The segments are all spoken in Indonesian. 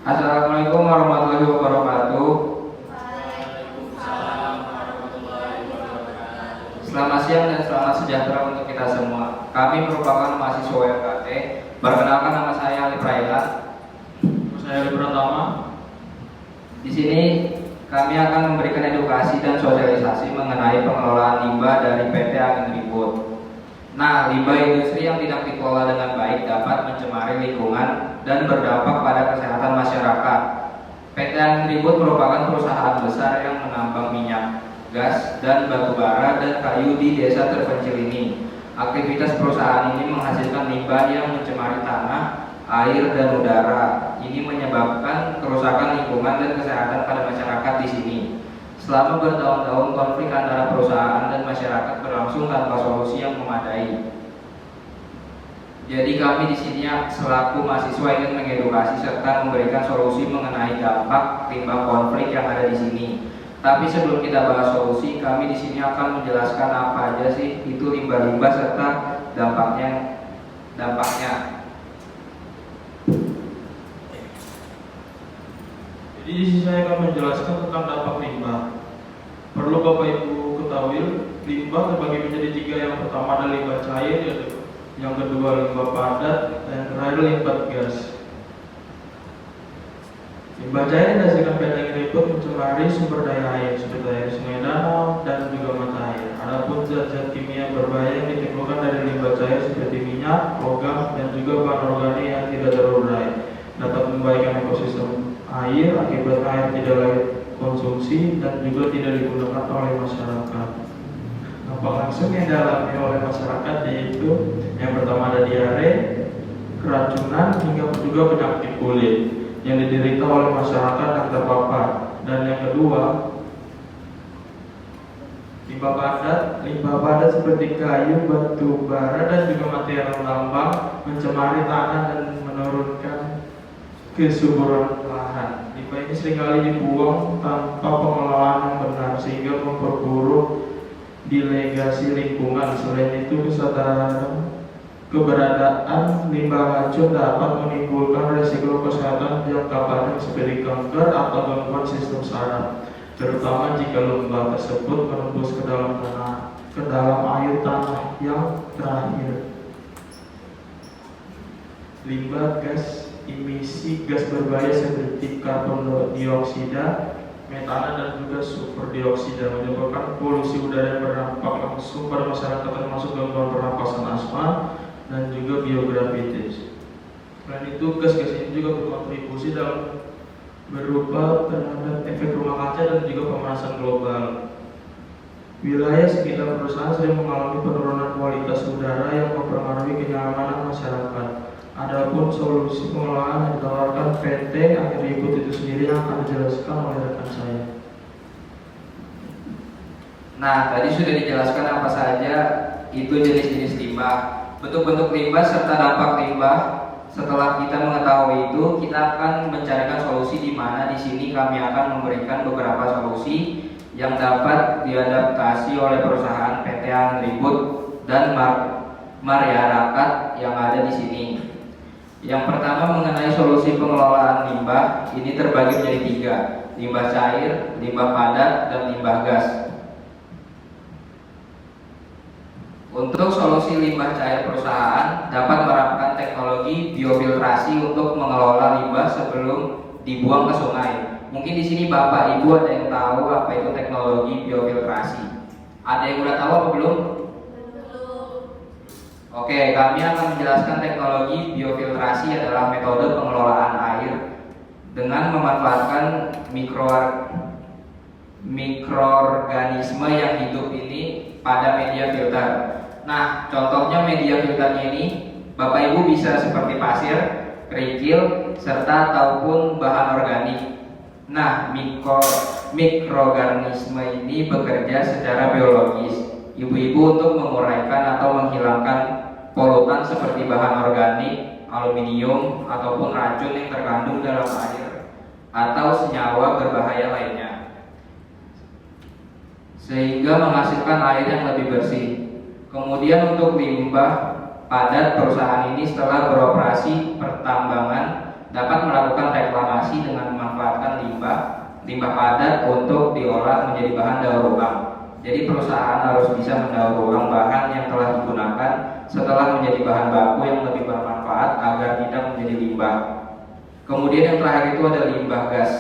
Assalamualaikum warahmatullahi wabarakatuh. Selamat siang dan selamat sejahtera untuk kita semua. Kami merupakan mahasiswa UMKT. Perkenalkan, nama saya Ali Prailan. Saya Ali Pratama. Di sini kami akan memberikan edukasi dan sosialisasi mengenai pengelolaan limbah dari PT Angin Ribut. Nah, limbah industri yang tidak dikelola dengan baik dapat mencemari lingkungan dan berdampak pada kesehatan masyarakat. PT Angin Ribut merupakan perusahaan besar yang menambang minyak, gas, dan batu bara dan kayu di desa terpencil ini. Aktivitas perusahaan ini menghasilkan limbah yang mencemari tanah, air, dan udara. Ini menyebabkan kerusakan lingkungan dan kesehatan pada masyarakat di sini. Selama bertahun-tahun, konflik antara perusahaan dan masyarakat berlangsung tanpa solusi yang memadai. Jadi kami di sini selaku mahasiswa ingin mengedukasi serta memberikan solusi mengenai dampak limbah konflik yang ada di sini. Tapi sebelum kita bahas solusi, kami di sini akan menjelaskan apa aja sih itu limbah-limbah serta dampaknya. Jadi di sini saya akan menjelaskan tentang dampak limbah. Perlu Bapak Ibu ketahui, limbah terbagi menjadi tiga. Yang pertama adalah limbah cair, yang kedua limbah padat, dan yang terakhir limbah gas. Limbah cair yang dihasilkan PT Angin Ribut mencemari sumber daya air seperti air sungai, danau, dan juga mata air. Adapun zat-zat kimia berbahaya yang ditimbulkan dari limbah cair seperti minyak, logam, dan juga bahan organik yang tidak terurai dapat membahayakan ekosistem air akibat air tidak layak konsumsi dan juga tidak digunakan oleh masyarakat. Dampak langsung yang dialami oleh masyarakat yaitu yang pertama ada diare, keracunan, hingga juga penyakit kulit yang diderita oleh masyarakat yang terpapar. Dan yang kedua, limbah padat seperti kayu, batu bara, dan juga material tambang mencemari tanah dan menurunkan kesuburan lahan. Limbah ini seringkali dibuang tanpa pengelolaan yang benar sehingga memperburuk delegasi lingkungan. Selain itu, keberadaan limbah racun dapat menimbulkan risiko kesehatan jangka panjang seperti kanker atau gangguan sistem saraf, terutama jika limbah tersebut menembus ke dalam air tanah. Yang terakhir, limbah gas emisi gas berbahaya seperti karbon dioksida, metana, dan juga sulfur dioksida menyebabkan polusi udara yang berdampak langsung pada masyarakat, termasuk gangguan pernapasan, asma, dan juga biografitis. Selain itu, gas-gas ini juga berkontribusi dalam berupa terhadap efek rumah kaca dan juga pemanasan global. Wilayah sekitar perusahaan sering mengalami penurunan kualitas udara yang mempengaruhi kenyamanan masyarakat. Adapun solusi pengelolaan yang ditawarkan PT Angin Ribut itu sendiri yang akan dijelaskan oleh rekan saya. Nah, tadi sudah dijelaskan apa saja itu jenis-jenis limbah, bentuk-bentuk limbah serta dampak limbah. Setelah kita mengetahui itu, kita akan mencarikan solusi di mana di sini kami akan memberikan beberapa solusi yang dapat diadaptasi oleh perusahaan PT Angin Ribut dan masyarakat yang ada di sini. Yang pertama mengenai solusi pengelolaan limbah, ini terbagi menjadi tiga: limbah cair, limbah padat, dan limbah gas. Untuk solusi limbah cair, perusahaan dapat menerapkan teknologi biofiltrasi untuk mengelola limbah sebelum dibuang ke sungai. Mungkin di sini Bapak Ibu ada yang tahu apa itu teknologi biofiltrasi. Ada yang udah tahu apa belum? Oke, kami akan menjelaskan teknologi biofiltrasi adalah metode pengelolaan air dengan memanfaatkan mikroorganisme yang hidup ini pada media filter. Nah, contohnya media filternya ini Bapak Ibu bisa seperti pasir, kerikil, serta ataupun bahan organik. Nah, mikroorganisme ini bekerja secara biologis, ibu-ibu, untuk menguraikan atau menghilangkan polutan seperti bahan organik, aluminium, ataupun racun yang terkandung dalam air atau senyawa berbahaya lainnya, sehingga menghasilkan air yang lebih bersih. Kemudian untuk limbah padat, perusahaan ini setelah beroperasi pertambangan dapat melakukan reklamasi dengan memanfaatkan limbah padat untuk diolah menjadi bahan daur ulang. Jadi perusahaan harus bisa mendaur ulang bahan yang telah digunakan setelah menjadi bahan baku yang lebih bermanfaat agar tidak menjadi limbah. Kemudian yang terakhir itu ada limbah gas.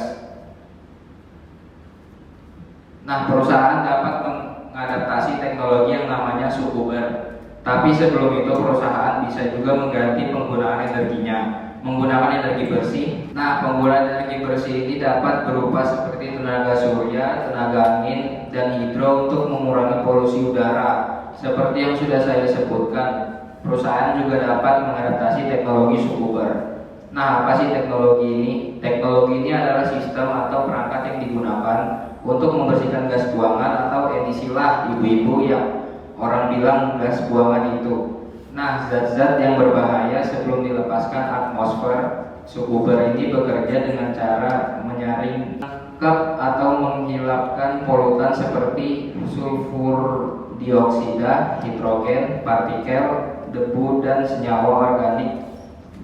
Nah, perusahaan dapat mengadaptasi teknologi yang namanya sukuber. Tapi sebelum itu perusahaan bisa juga mengganti penggunaan energinya menggunakan energi bersih. Nah, penggunaan energi bersih ini dapat berupa seperti tenaga surya, tenaga angin, dan hidro untuk mengurangi polusi udara. Seperti yang sudah saya sebutkan, perusahaan juga dapat mengadaptasi teknologi sukuber. Nah, apa sih teknologi ini? Teknologi ini adalah sistem atau perangkat yang digunakan untuk membersihkan gas buangan atau emisi lah ibu-ibu yang orang bilang gas buangan itu. Nah, zat-zat yang berbahaya sebelum dilepaskan atmosfer. Sukuber ini bekerja dengan cara menyaring, menangkap atau menghilangkan polutan seperti sulfur dioksida, hidrogen, partikel, debu, dan senyawa organik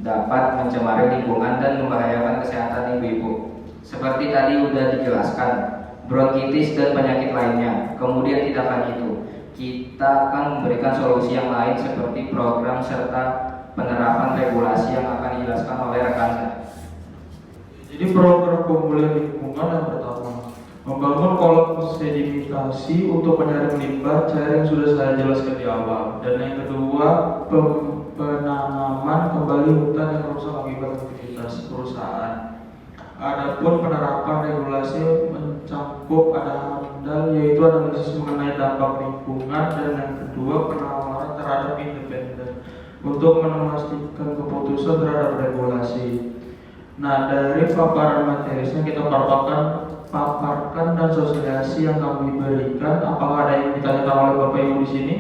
dapat mencemari lingkungan dan membahayakan kesehatan ibu-ibu. Seperti tadi sudah dijelaskan, bronkitis dan penyakit lainnya. Kemudian tidak hanya itu, kita akan memberikan solusi yang lain seperti program serta penerapan regulasi yang akan dijelaskan oleh rekannya. Jadi program pemulihan lingkungan yang pertama, membangun kolam sedimentasi untuk penyaring limbah cair yang sudah saya jelaskan di awal. Dan yang kedua, penanaman kembali hutan yang rusak akibat aktivitas perusahaan. Adapun penerapan regulasi mencakup ada handal, yaitu analisis mengenai dampak lingkungan, dan yang kedua penawaran terhadap independen untuk memastikan keputusan terhadap regulasi. Nah, dari paparan materinya kita paparkan dan sosialisasi yang kami berikan. Apakah ada yang ditanyakan oleh Bapak Ibu di sini?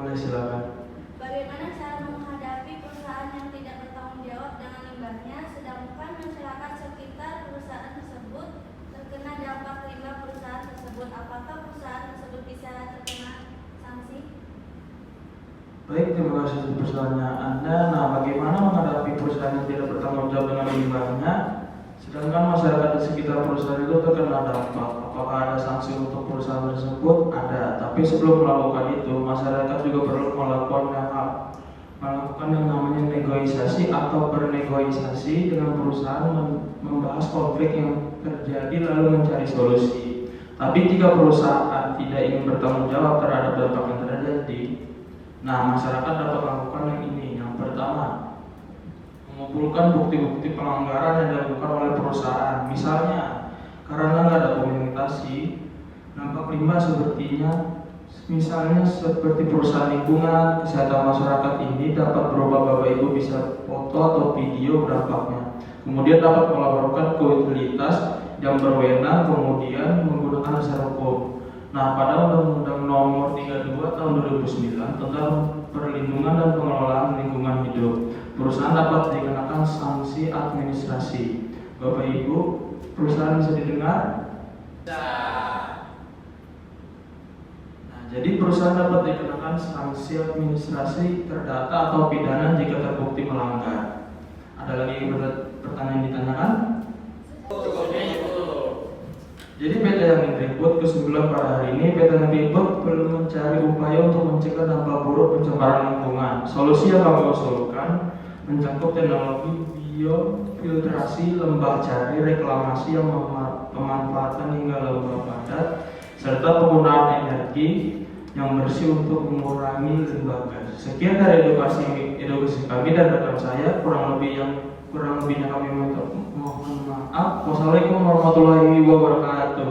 Boleh, silakan. Bagaimana cara menghadapi perusahaan yang tidak bertanggung jawab dengan limbahnya, sedangkan masyarakat sekitar perusahaan tersebut terkena dampak limbah perusahaan tersebut? Apakah perusahaan tersebut bisa terkena sanksi? Baik, terima kasih atas pertanyaannya. Nah, bagaimana menghadapi perusahaan yang tidak bertanggung jawab dengan limbahnya, sedangkan masyarakat di sekitar perusahaan itu terkena dampak? Apakah ada sanksi untuk perusahaan tersebut? Ada. Tapi sebelum melakukan itu, masyarakat juga perlu melakukan yang namanya negosiasi atau bernegosiasi dengan perusahaan, membahas konflik yang terjadi lalu mencari solusi. Tapi jika perusahaan tidak ingin bertanggung jawab terhadap dampak yang terjadi, nah, masyarakat dapat melakukan yang ini. Yang pertama, mengumpulkan bukti-bukti pelanggaran yang dilakukan oleh perusahaan. Misalnya, karena nggak ada komunikasi, dampak limbah misalnya seperti perusahaan lingkungan, kesehatan masyarakat ini dapat berubah. Bapak Ibu bisa foto atau video dampaknya. Kemudian dapat melaporkan ke utilitas yang berwenang, kemudian menggunakan dasar hukum. Nah, pada Undang-Undang Nomor 32 Tahun 2009 tentang Perlindungan dan Pengelolaan Lingkungan Hidup, perusahaan dapat dikenakan sanksi administrasi. Bapak Ibu, perusahaan bisa didengar? Nah, jadi perusahaan dapat dikenakan sanksi administrasi terdata atau pidana jika terbukti melanggar. Ada lagi pertanyaan ditanyakan? Jadi PT Angin Ribut kesimpulan pada hari ini, PT Angin Ribut perlu mencari upaya untuk mencegah dampak buruk pencemaran lingkungan. Solusi yang kami usulkan mencakup teknologi biofiltrasi, lembah cari, reklamasi yang pemanfaatan hingga lembah padat, serta penggunaan energi yang bersih untuk mengurangi limbah gas. Sekian dari edukasi kami dan rekan saya, kurang lebihnya kami mohon maaf. Wassalamualaikum warahmatullahi wabarakatuh.